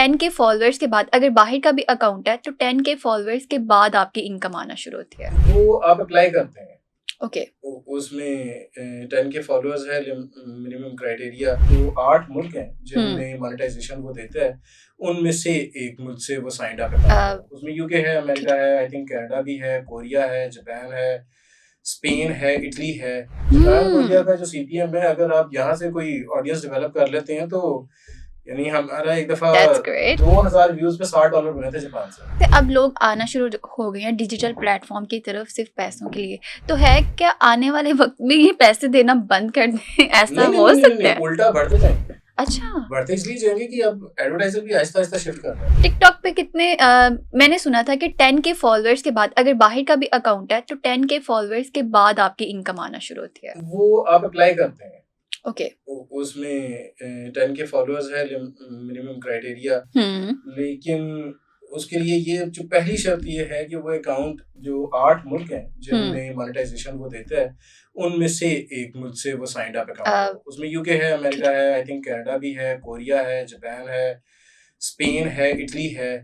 10K followers के बाद अगर बाहर का भी अकाउंट है तो 10K फॉलोअर्स के बाद आपकी इनकम आना शुरू होती है। वो आप अप्लाई करते हैं। ओके उसमें 10K फॉलोअर्स है मिनिमम क्राइटेरिया। जो 8 मुल्क हैं जिनमें मोनेटाइजेशन वो देता है, उनमें से एक मुल्क से वो साइंड अप है। उसमें यूके है, अमेरिका है, आई थिंक कनाडा भी है, कोरिया है, जापान है, स्पेन है, इटली है। जापान कोरिया का जो सीपीएम है, अगर आप यहाँ से कोई ऑडियंस डेवलप कर लेते हैं तो यानी हमारा एक दफा That's great. 2000 व्यूज पे $60 बने थे जापान से। तो अब लोग आना शुरू हो गए हैं डिजिटल प्लेटफॉर्म की तरफ सिर्फ पैसों के लिए, तो है क्या आने वाले वक्त में ये पैसे देना बंद कर दें? ऐसा हो सकता है? उल्टा बढ़ते जाएंगे। अच्छा, बढ़ते इसलिए जाएंगे कि अब एडवर्टाइजर भी आहिस्ता आहिस्ता शिफ्ट कर रहा है। टिकटॉक पे कितने मैंने सुना था कि 10K फॉलोअर्स के बाद अगर बाहर का भी अकाउंट है तो 10K फॉलोअर्स के बाद आपकी इनकम आना शुरू होती है। वो आप अप्लाई करते हैं। ओके उसमें 10K फॉलोअर्स है मिनिमम क्राइटेरिया। लेकिन उसके लिए ये जो पहली शर्त ये है कि वो अकाउंट जो 8 मुल्क हैं जिनमें मोनेटाइजेशन वो देता है, उनमें से एक मुल्क से वो साइंड अप अकाउंट। उसमें यूके है, अमेरिका है, आई थिंक कनाडा भी है, कोरिया है, जापान है, स्पेन है, इटली है,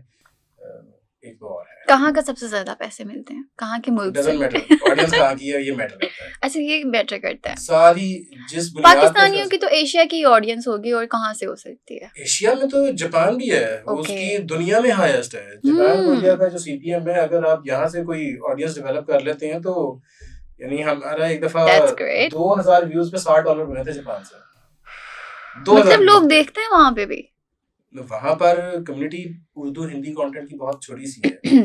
एक और है। कहाँ का सबसे ज्यादा पैसे मिलते हैं, कहाँ के मुल्क से? डजंट मैटर, ऑडियंस कहाँ की है ये मैटर करता है। अच्छा, ये मैटर करता है। सारी जिस बुनियाद पाकिस्तानियों की तो एशिया की ऑडियंस होगी, और कहाँ से हो सकती है? एशिया में तो जापान भी है, उसकी दुनिया में हाईएस्ट है। जापान कोरिया का जो सीपीएम है, अगर आप यहाँ से कोई ऑडियंस डेवलप कर लेते हैं तो यानी हमारा एक दफा 2000 व्यूज पे $60 बने थे जापान से। मतलब लोग देखते हैं वहां पे भी? वहां पर कम्युनिटी उर्दू हिंदी कंटेंट की बहुत छोटी सी है।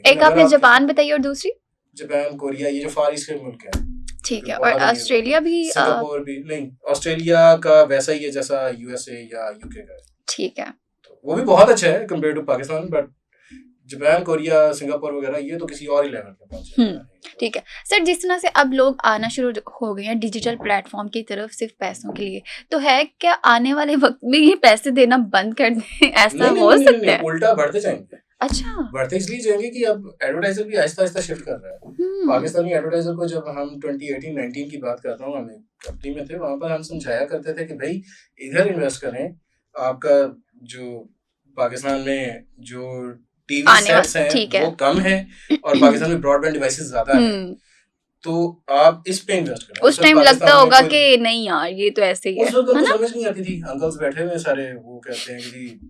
एक आपने जापान बताई और दूसरी? जापान कोरिया, ये जो फार ईस्ट के मुल्क हैं। ठीक है, और ऑस्ट्रेलिया भी? सिंगापुर भी नहीं, ऑस्ट्रेलिया का वैसा ही है जैसा यूएसए या यूके का। ठीक है, तो वो भी बहुत अच्छा है compare to Pakistan, but Japan, Korea, Singapore वगैरह ये तो किसी और ही लेवल पे पहुंचे हैं। ठीक है सर, जिस तरह से अब लोग आना शुरू हो गए हैं डिजिटल प्लेटफॉर्म की तरफ सिर्फ पैसों के लिए, तो है क्या आने वाले वक्त में ये पैसे देना बंद कर दें? ऐसा हो सकता है? उल्टा बढ़ते जाएंगे। अच्छा, बढ़ते इसलिए जाएंगे कि अब एडवर्टाइजर भी आहिस्ता आहिस्ता शिफ्ट कर रहा है। पाकिस्तानी एडवर्टाइजर को जब हम 2018-19 की बात करता हूँ, हम कंपनी में थे, वहां पर हम समझाया करते थे कि भाई इधर इन्वेस्ट करें, आपका जो पाकिस्तान में जो टीवी सेट्स हैं वो कम है और पाकिस्तान में ब्रॉडबैंड डिवाइसेस ज्यादा है, तो आप इस पे इन्वेस्ट करें। उस टाइम लगता होगा कि नहीं यार ये तो ऐसे ही है, उस वक्त तो समझ नहीं आती थी। अंकल्स बैठे हुए सारे, वो कहते हैं कि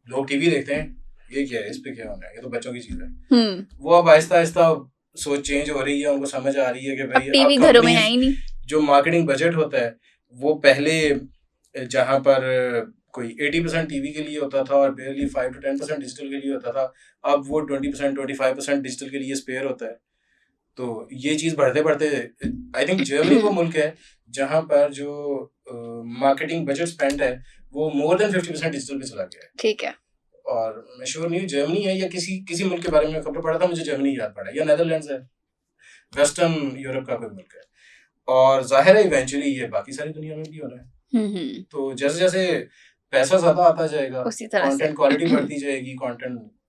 लोग टीवी देखते हैं, ये क्या है, इस पे क्या होना है, ये तो बच्चों की चीज है। वो अब आहिस्ता आहिस्ता सोच चेंज हो रही है, उनको समझ आ रही है कि भाई टीवी घरों में है ही नहीं। जो मार्केटिंग बजट होता है वो पहले जहां पर कोई 80% टीवी के लिए होता था और बेयरली 5 to 10% डिजिटल के लिए होता था, अब वो 20% 25% डिजिटल के लिए स्पेयर होता है। तो ये चीज बढ़ते बढ़ते आई थिंक जर्मनी वो मुल्क है जहां पर जो मार्केटिंग बजट स्पेंड है वो मोर देन 50% डिजिटल पे चला गया है। ठीक है, और मैं श्योर नहीं हूँ जर्मनी है या किसी मुल्क के बारे में खबर पढ़ा था, मुझे जर्मनी याद पड़ा, या नेदरलैंड्स है, वेस्टर्न यूरोप का कोई मुल्क है। और जाहिर है इवेंचुअली ये बाकी सारी दुनिया में भी होना है। तो जैसे जैसे पैसा ज्यादा आता जाएगा, कंटेंट क्वालिटी बढ़ती जाएगी, कंटेंट